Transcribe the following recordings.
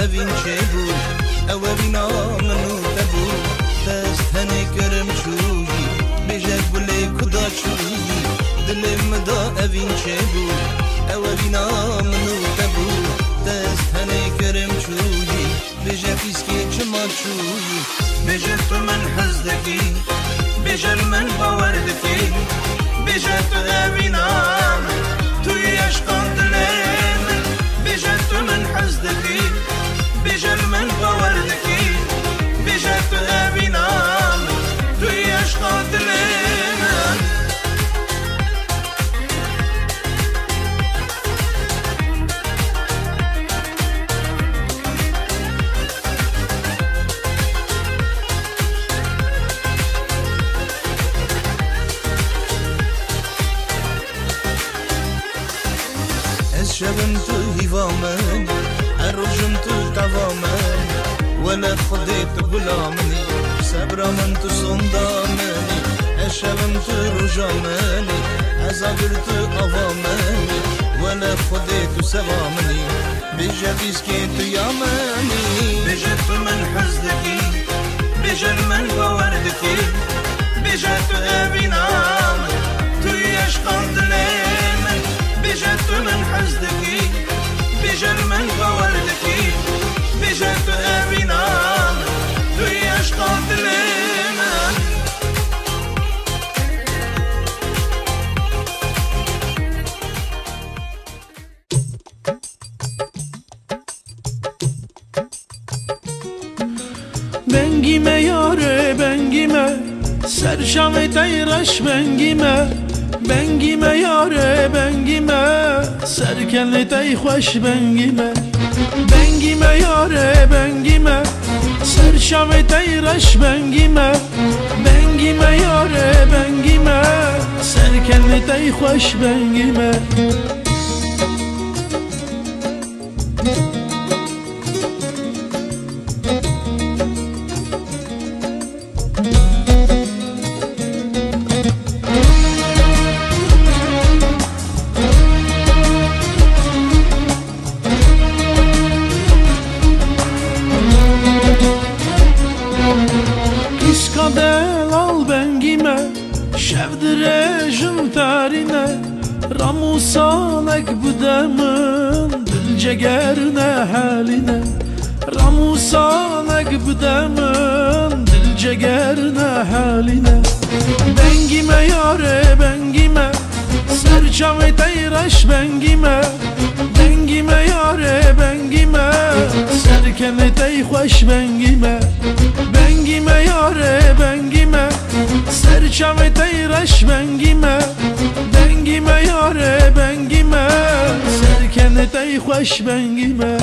evin çebu evina menu tebu dest hene kerem çuyi bejet bule kuda çuyi dilim da evin çebu evina menu tebu dest hene kerem çuyi bejet iski çma çuyi bejet tu men hazdaki bejet men bavardaki bejet evina tu yaşkan dilim bejet tu men hazdaki bejet men bavardaki bejet evina tu yaşkan dilim شبم تو هیوامن اروجم تو قوامن ولا خديت غلامني صبر من تو صندامني شبم تو رجامني ازابر تو قوامني ولا خديت سوامني بجبيس كنت يامني بجت من حزدكي بجل من بوردكي بجت ابينام تو يشقان دليمن بجت من حزدكي بجل من بوردكي بجت ابينام تو يشقان دليمن بنگیمه یاره بنگیمه سرشم تیرش بنگیمه بنگیمه یاره بنگیمه سرکل تی خوش بنگیمه بنگیمه یاره بنگیمه سرشم تیرش بنگیمه بنگیمه یاره بنگیمه سرکل تی خوش بنگیمه şevdirejin tarine Ramusanek budemin dilcegerine haline Ramusanek budemin dilcegerine haline Bengime yare bengime serçame teyreş bengime Bengime yare bengime serkene tey hoş bengime Bengime yare bengime serçame teyreş bengime Bengime yare bengime serkene tey hoş bengime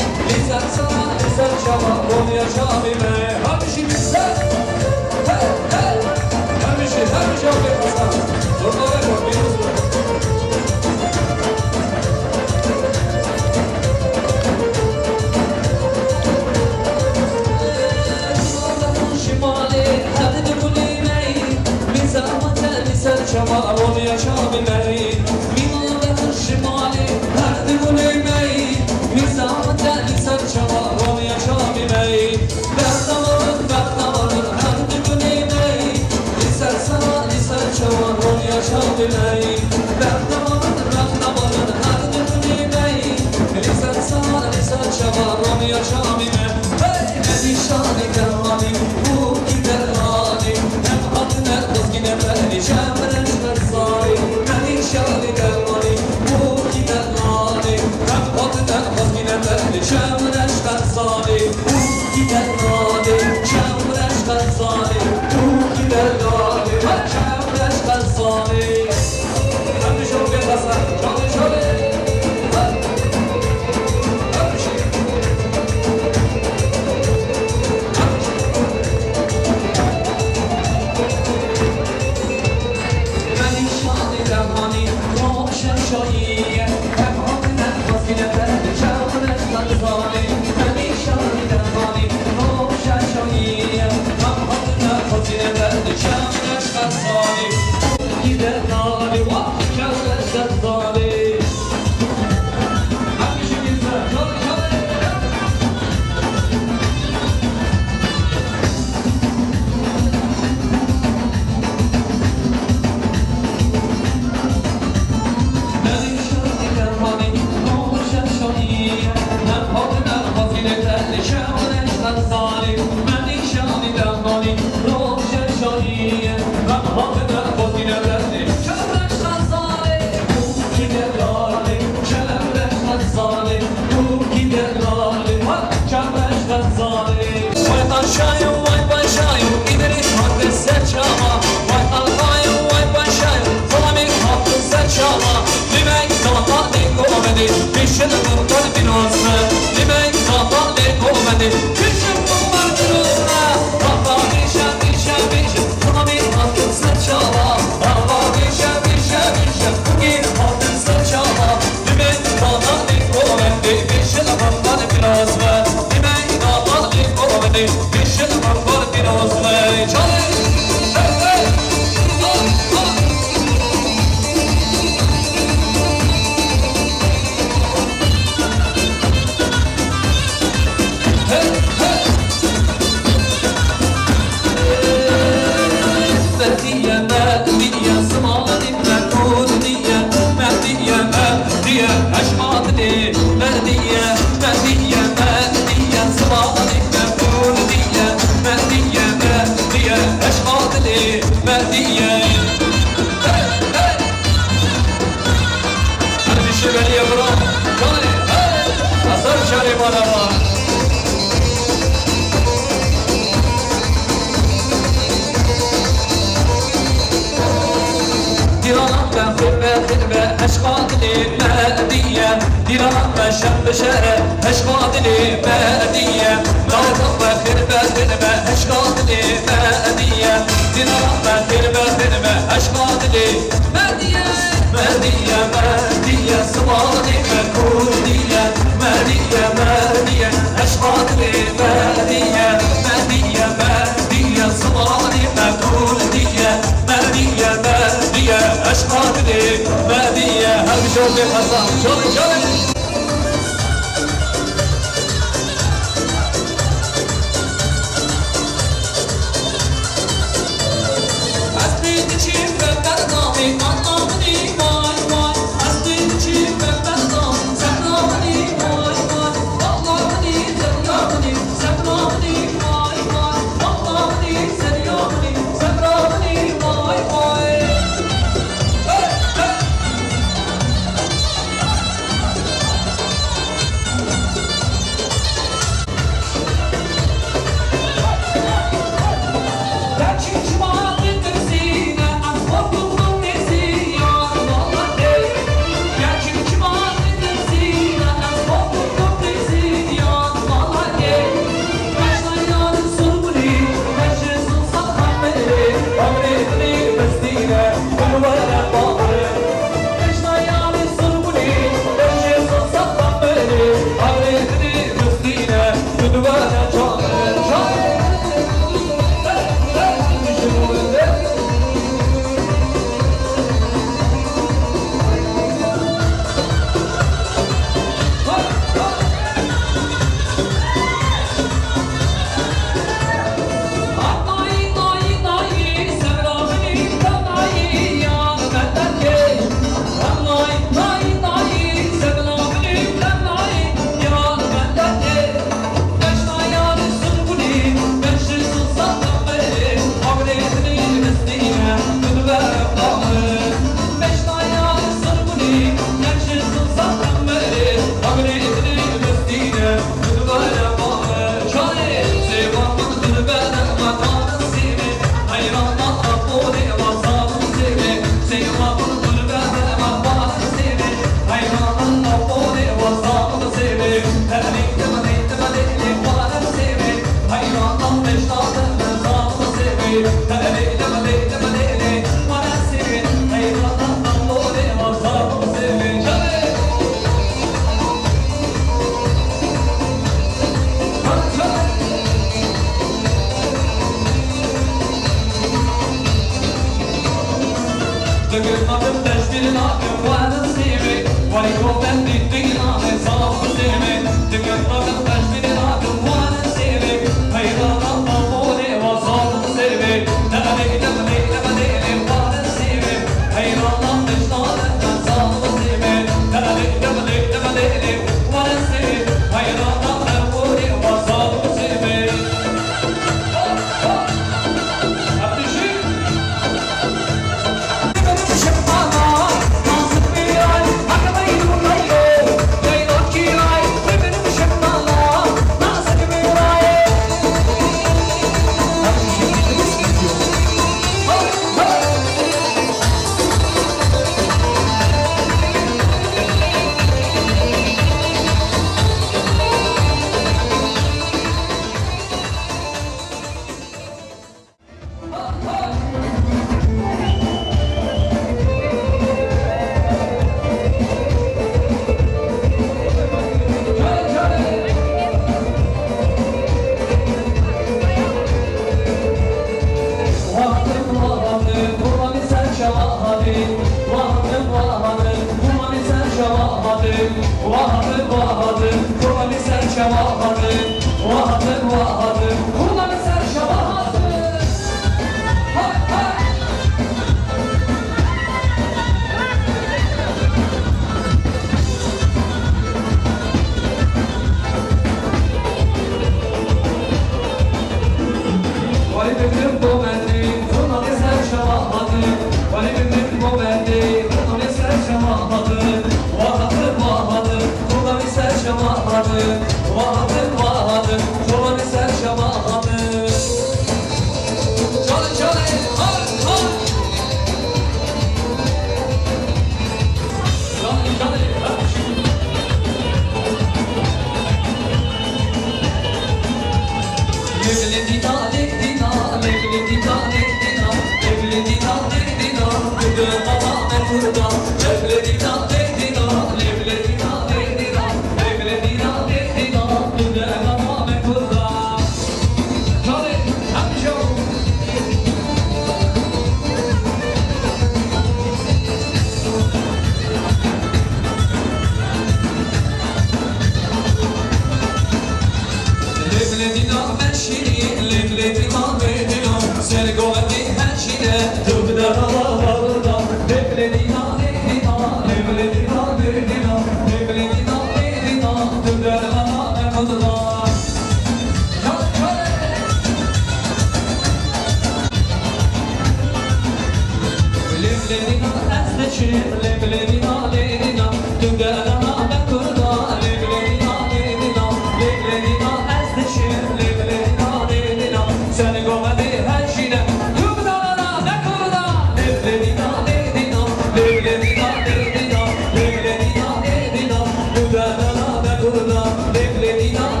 Lebledina,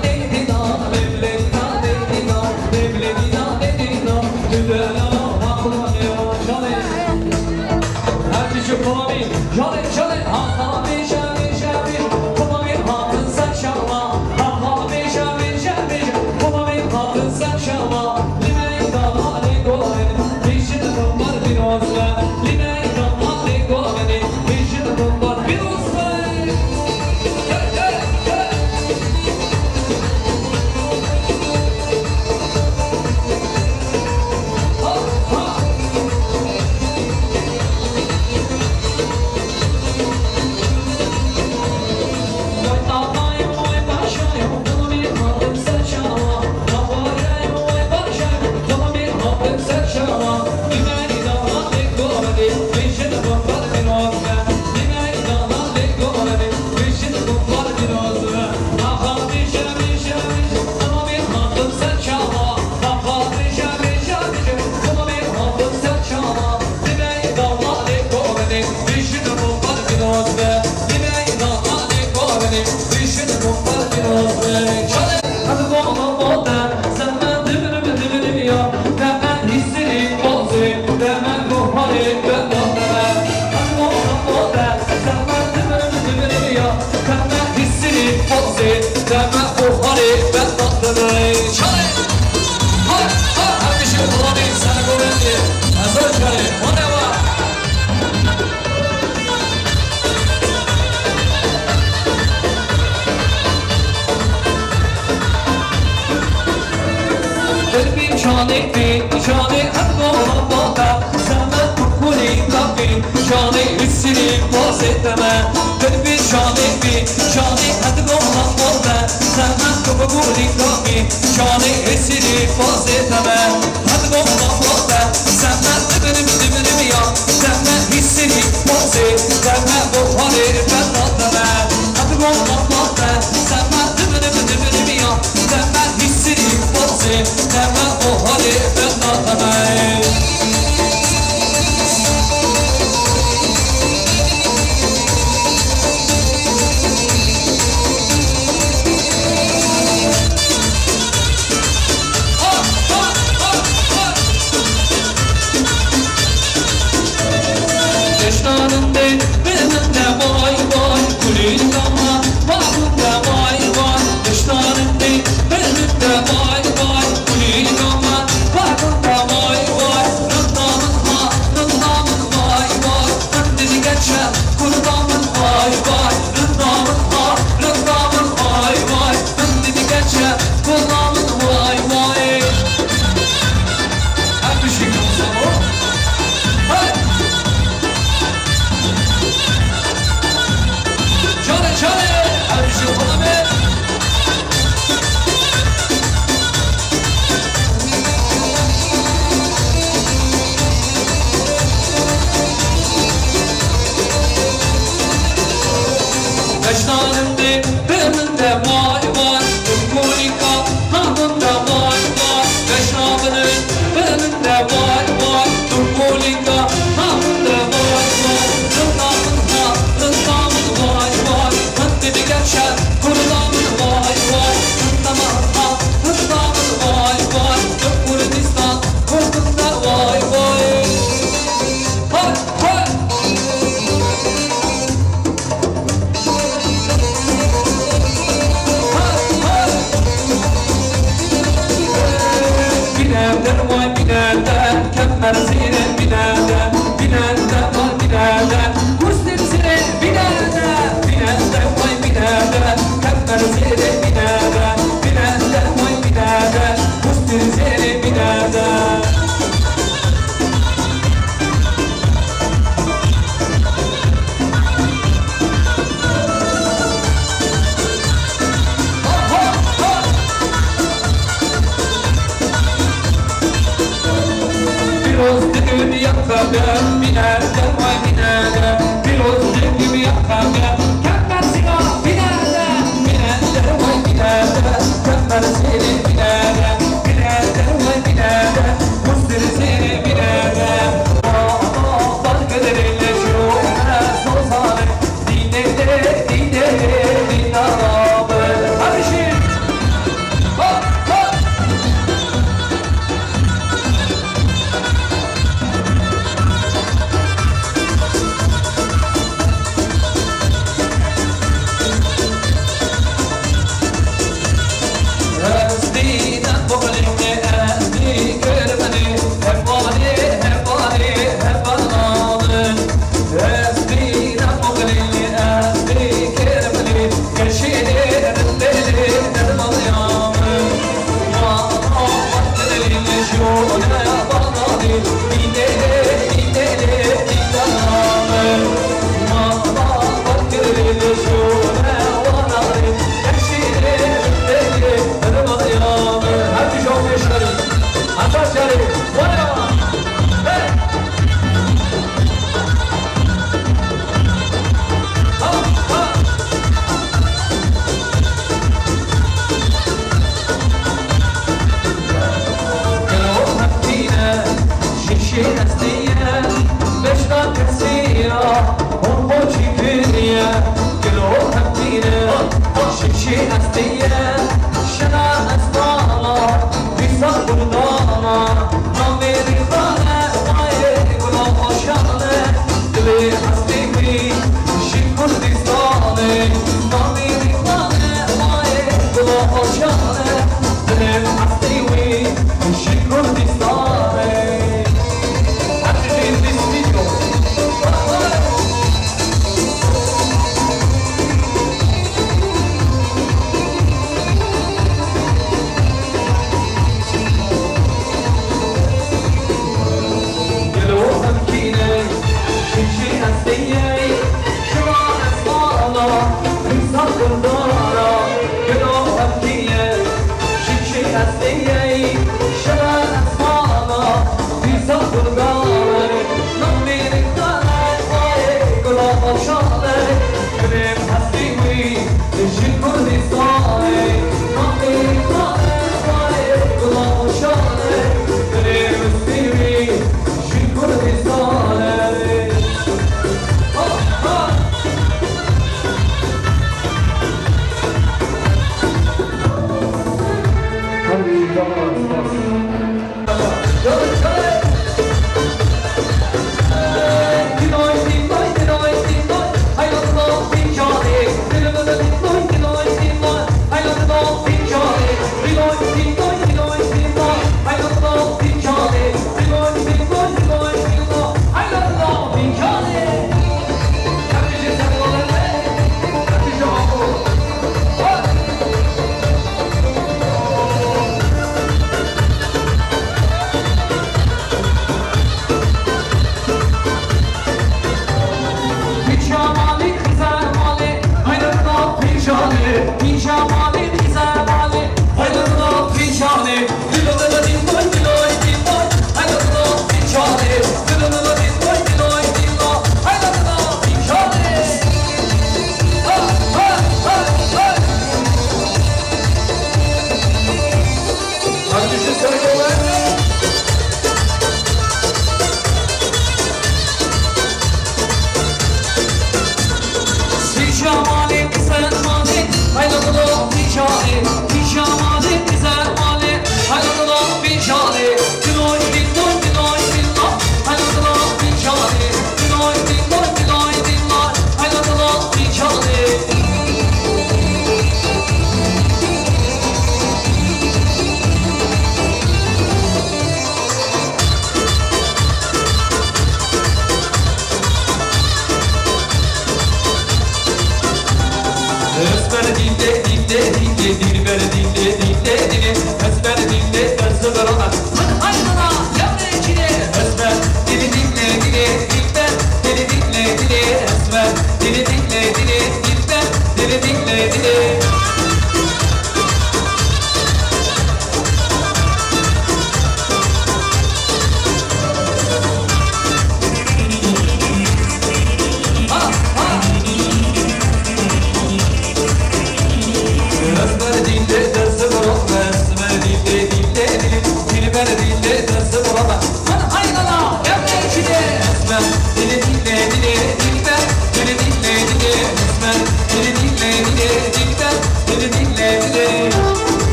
deme buhari ben tatlını çare ha ha her bir şey bulanı sana güvendi hazır çare o ne var bir şane hep olamada sana kukuli tabi şane hissini boz etme bir şane hep olamada sana kukuli tabi şane hissini boz etme hep olamada sana dibini ya sana hissini boz etme bu hali ben tatlıma hep olamada sana dibini ya sana hissini boz etme bu hali ben tatlıma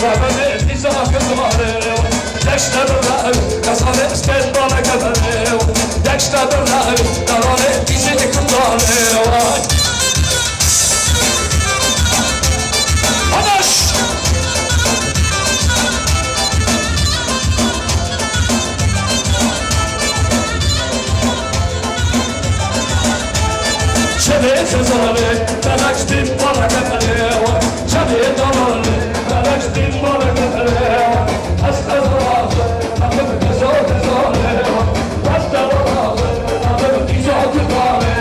وبدأت إزاك الظهر دشت بالرأي كسر اسكت بالا كبر دشت بالرأي تراني بيزيك الظهر شبيت زاري بلكت ببركة الهوى شبيت ضلالي بلكت ببركة الهوى أسأل راسي أخذ كسوت زاري وأسأل راسي أخذ كسوت زاري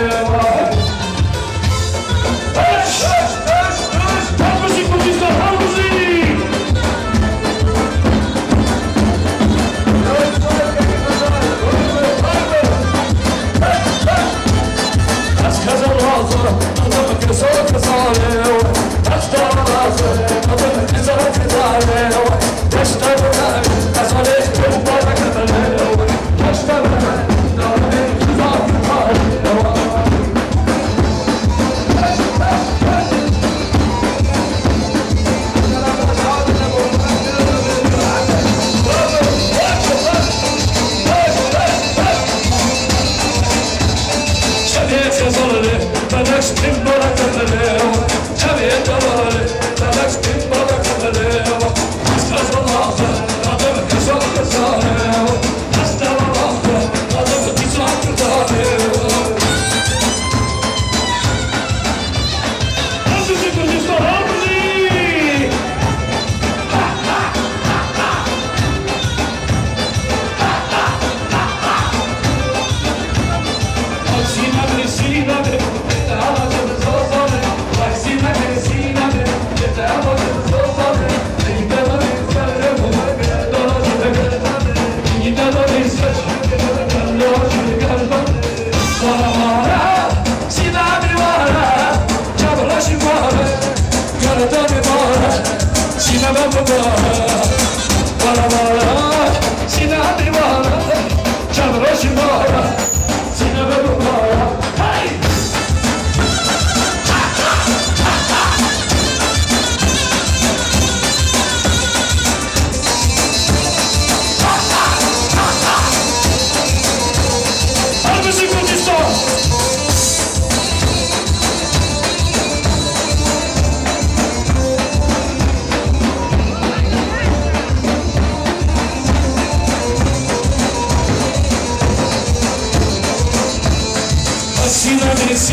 إيش هالموسيقى كوتيستا هالموسيقى أسكت الراسي أخذ كسوت زاري أسكت الراسي أخذ كسوت زاري تشتغل أصليش بمباركة الهوى تشتغل شبيت يظلي بلكش بمباركة الهوى شبيت يظلي بلكش بمباركة الهوى أسكت الراسي أخذ كسوت زاري أسكت الراسي أخذ كسوت زاري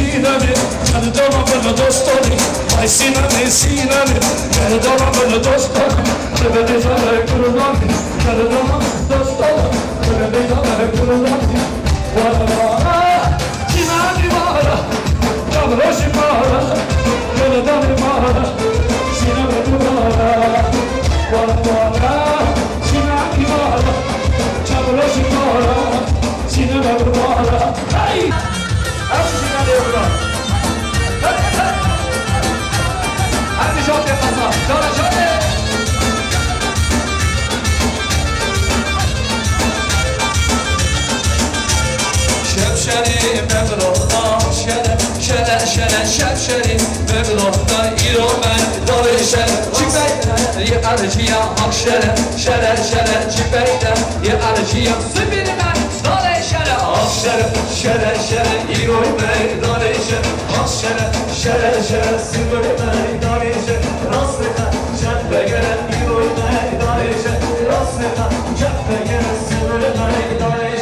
سینمی گردم بر دوست داری وای سینمی گردم بر دوست داری ببینی زنگ کردمی گردم دوست داری ببینی زنگ کردمی وارا سینمی وارا جبرشی وارا گردمی وارا سینمی وارا وارا سینمی وارا جبرشی وارا سینمی وارا hey هذه شوط القصة شوط شبشري مبروطة شبشري مبروطة إيرو من داري شبيتا يقرجيا أكشرة شرة شبيتا يقرجيا سبيل من داري أكشرة إيرو من داري شرة سبيل من داري راسخة جنبك إيرو من داري راسخة جنبك سبيل من داري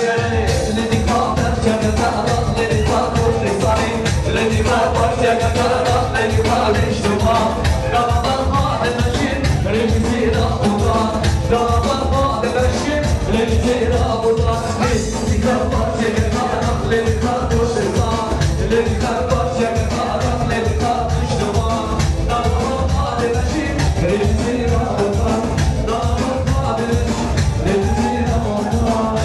الذي ما وجهك كرم الذي ما بالشفاء رمضان ما المشير رمزي رمضان رمضان ما المشير رمزي رمضان الذي ما وجهك كرم الذي ما بالشفاء الذي ما وجهك كرم الذي ما بالشفاء رمضان ما المشير رمزي رمضان رمضان ما رمزي رمضان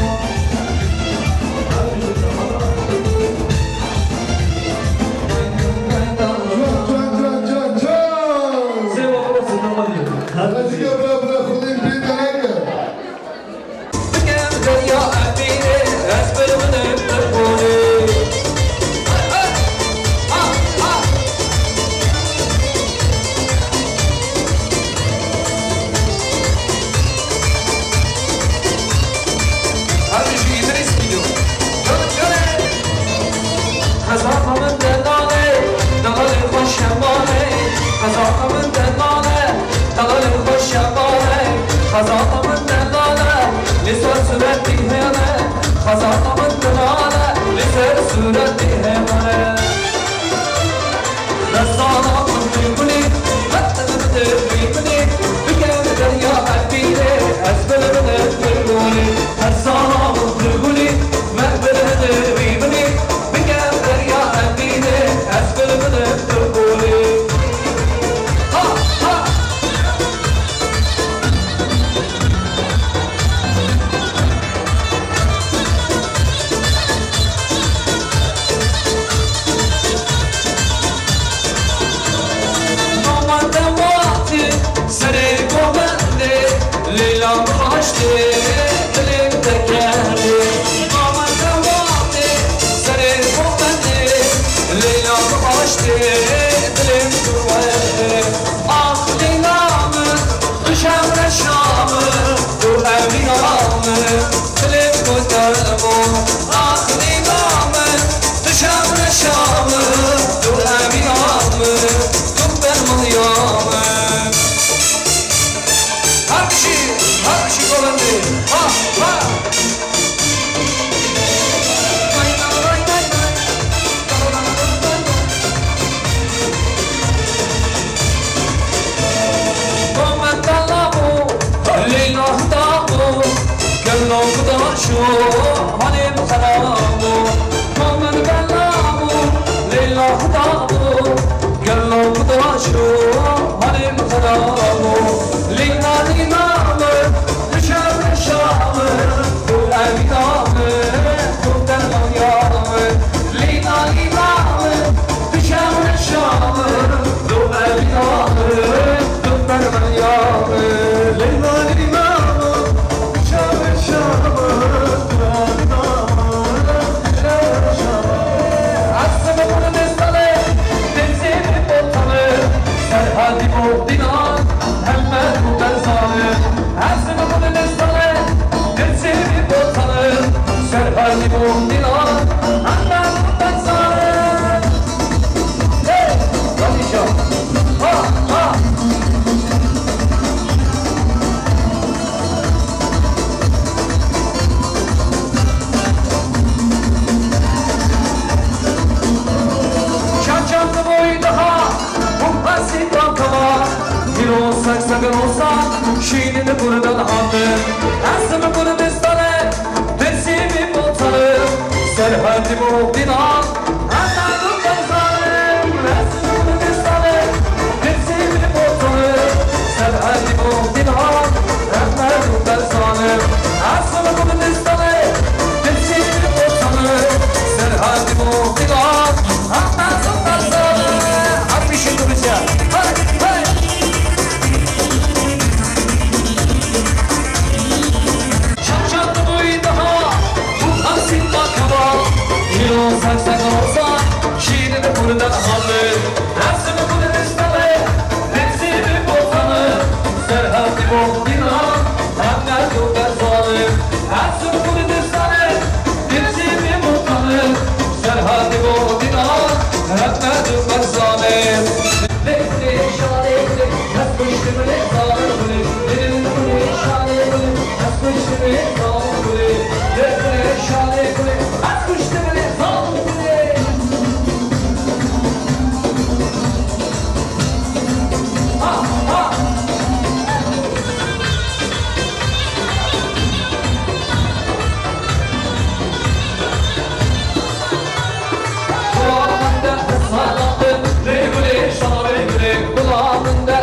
باله خزانه من دلاله لسر صورتی هنه خزانه من دلاله لسر صورتی هنه رسانه من بگونی حتی بگونی بگم دریا عبیره از بلده بگونی رسانه من بگونی من بلده بگونی بگم دریا عبیره از بلده بگونی Leylam kaçtı, dilim tekerdi Aman devamdı, senin bu bendi Leylam kaçtı, dilim durmadı Ah Leylam'ın, düşem reşamı Bu evin ağamı, dilim tutarımı Ah Leylam'ın, düşem reşamı Bu evin ağamı, tut ben mılyamı Hakşi kolundu, ha ha Muhammed Allah'u, Leylah dağu Gönlüm kudaşu, halim selamı Muhammed Allah'u, Leylah dağu Gönlüm kudaşu, halim selamı Leyla Leyla'mı, düşer şamı Bu evdamı, bu derman yağmı Leyla Leyla'mı, düşer şamı Bu evdamı, bu derman yağmı Leyla Leyla'mı, düşer şamı Bu evdamı, düşer şamı Aslımı bunu destane, denzini botanı Serhadi bu dinan Hemmet bu derzanı Hepsini bunu nestane Dirsini botanı Serhadi bu dinan Hemmet bu derzanı Hey! Radişa Ha! Ha! Çarçamlı boyu daha Bu basit bankama Bir olsak sakın olsak Şiirini buradan aldım Aslımı bunu destane Dersimi botanım Serhadi bu dinan Anladım ben zalim Aslımı bunu destane Dersimi botanım Serhadi bu dinan Anladım ben zalim Aslımı bunu destane Dersimi botanım Serhadi bu dinan Anladım ben zalim Hadi bir şey duracağım Hadi hadi Olsak sakın olsak Şiirini buradan alır Hepsini bunu isteme Hepsini botanı Serhadi bu dinan Hemmet bu derzanı Hepsini bunu isteme Hepsini botanı Serhadi bu dinan Hemmet bu derzanı Lekli şalekli Hep kuşlumu ne sağlıklı Lekli şalekli Hep kuşlumu ne sağlıklı Lekli şalekli Hep kuşlumu ne Kulağımda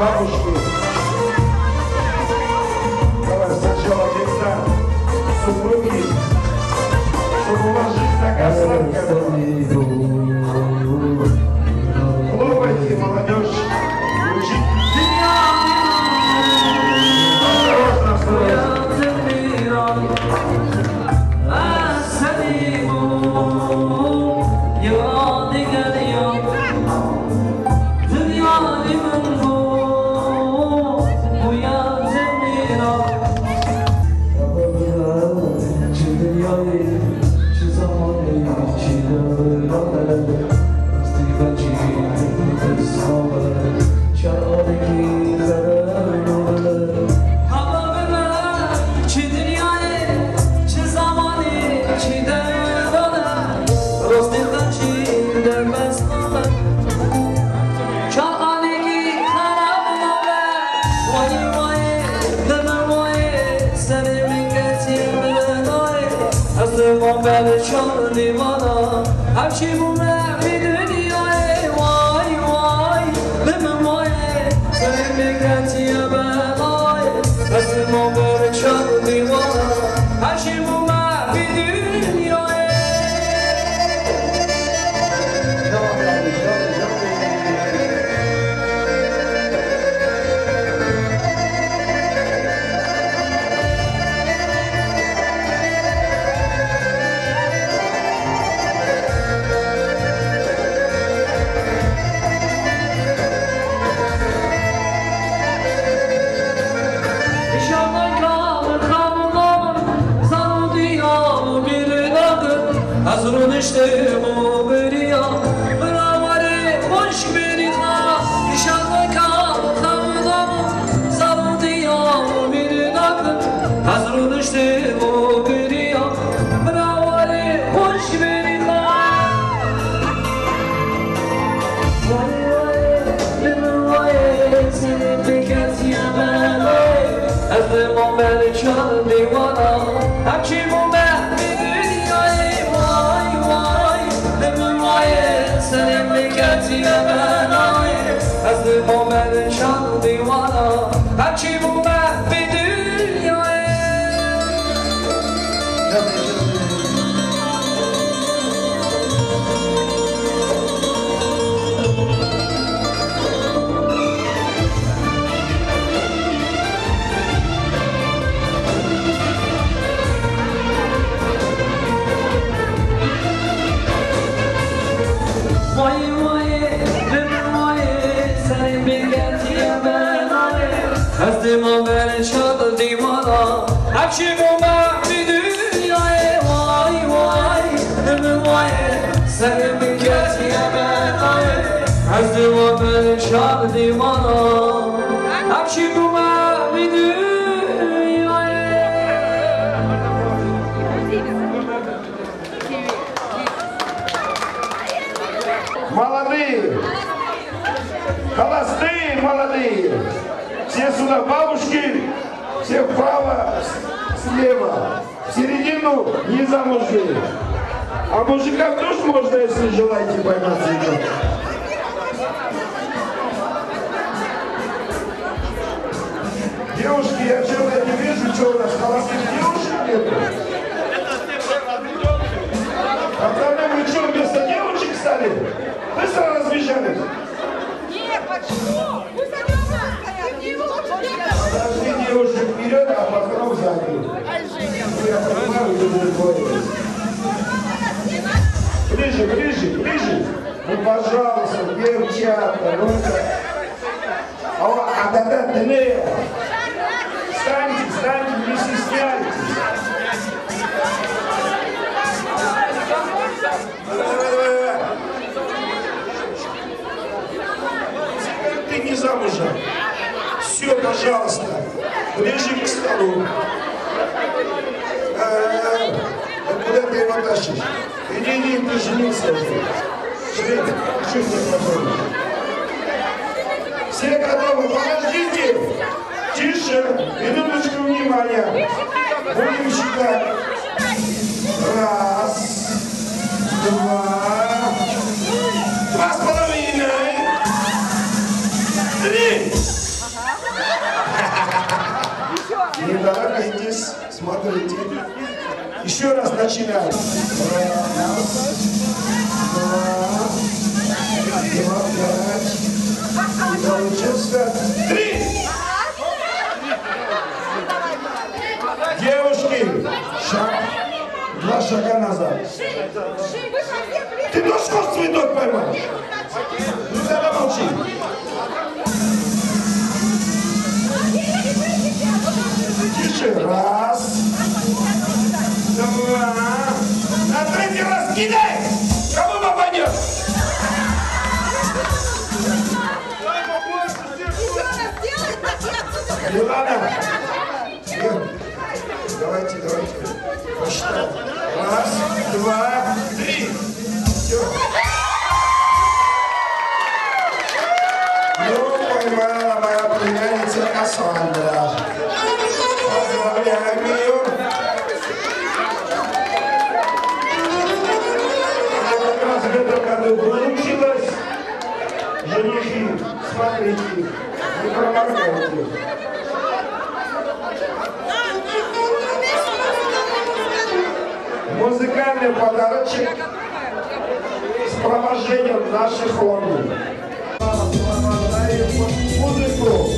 Бабушку. Давай сначала Aslımam ben çal divana Hemşi bu mehvi dünyayı Vay vay Limim vay Senin beklentiye ben ay Aslımam ben çal divana Hemşi bu mehvi dünyayı Hazırın işte bu beriya Bıravari hoş berina İnşallah kalkamda Zarı diya bir nakı Hazırın işte bu beriya Bıravari hoş berina Vay vay Limim vay Senin bekaz yemen ay Ezlimam beni çal divana Hemşimum ben Senin beklentiye ben ay Aslımam ben şan divana Hemşi bu mehvi dünyayı Vay vay, limim vay, senin beklentiye ben ay Aslımam ben şan divana Hemşi bu mehvi dünyayı Vay vay, limim vay, senin beklentiye ben ay Aslımam ben şan divana Hemşi bu mehvi dünyayı Молодые, холостые, молодые, все сюда бабушки, все вправо, слева, в середину незамужние. А мужикам тоже можно, если желаете пойматься еще. Девушки, я что-то не вижу, что у нас холостых девушек нету. А вы что, вместо девушек стали? Быстро разбежались? Нет, почему? Пусть они у нас стоят. Подожди девушек вперед, а потом сзади. Я понимаю, что будет бояться. Ближе, ближе, ближе. Ну, пожалуйста, девчата, ну-ка. А тогда длиннее. Встаньте, встаньте, не стесняйтесь. Ты не замужем. Все, пожалуйста, ближе к столу. Куда ты его тащишь? Иди, ты женился уже. Чуть не подумай. Все готовы? Подождите! Тише! Минуточку внимания. Будем считать. Раз, два, 2,5, 3. Не торопитесь, смотрите. Еще раз начинаем. Раз, два, 5. Получился 3. Девушки, шаг. 2 шага назад. Ты можешь хоть цветок поймать? Ну тогда молчи. Тише. Раз. Два. На 3-й раз кидай. Кому попадет? Милана. Давайте. Посчитаем. 1, 2, 3. Все. Ну, поймала моя племянница Кассандра. Поздравляю. специальный подарочек с провождением наших хлопцев. Музыку.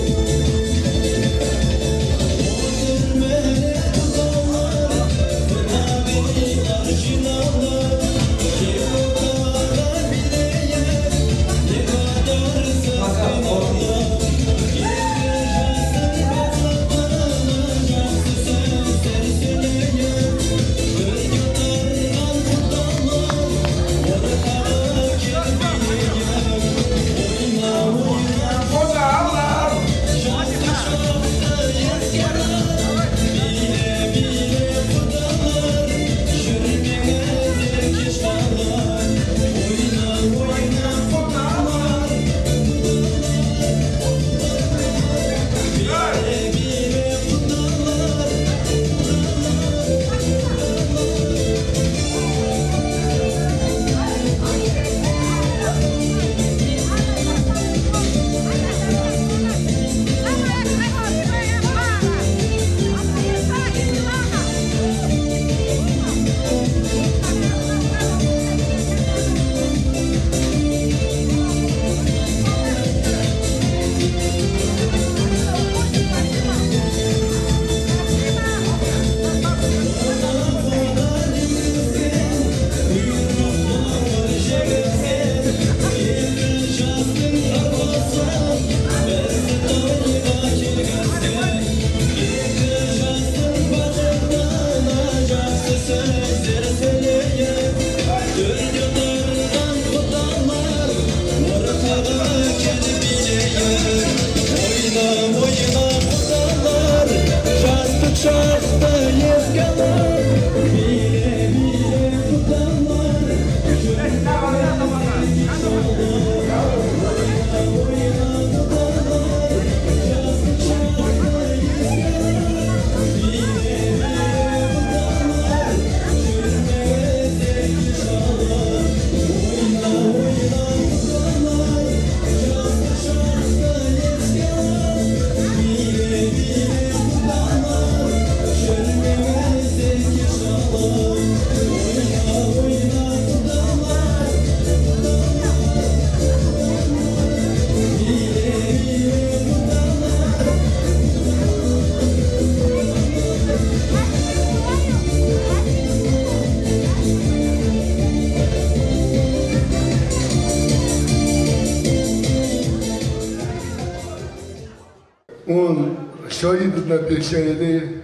Он şahit na peşeyli,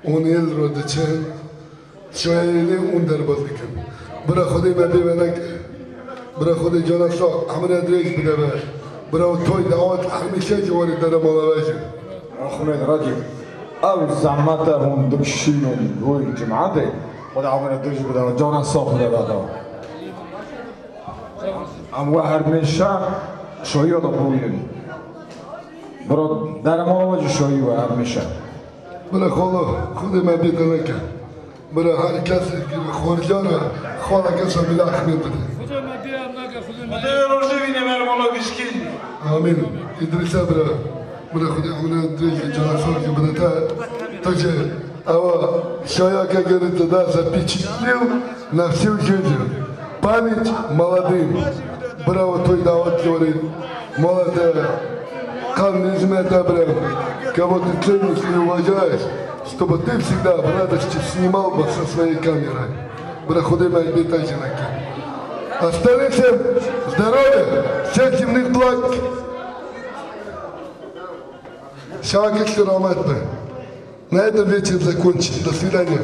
on el rodıçın, şahidi on derbazlıkın. Bırak Xuday me bevenek, bırak Xuday cana sağ, amına direk bidever. Bırak toy davat, hamisha civarı dara malavajı. Ahmet Racib, abi zammata on dukşinun, oy cumade, o da amına direk bidever, cana sağ bidever. Ama her meşa, şoyu da buyurun. Bro, dar malavajı şoyu var her meşa. Bırak Xuday me bevenek. Bırak herkes gibi xorjara, xala kesa bile Ahmet bide. Amin. İdris abra, bırak Xuday amına direk cana sağ gibi bide taje. Ava şayaka görüntü da zapiçliv, на всю жизнь. Память молодым. Браво, твой дават говорит, молодая. Камнизме добра, кого ты ценишь и уважаешь, чтобы ты всегда в радости снимал бы со своей камерой. Браходы мои бетажинаки. Остались им здоровья, всех земных благ. Шагик Широматна. На этом вечер закончим. До свидания.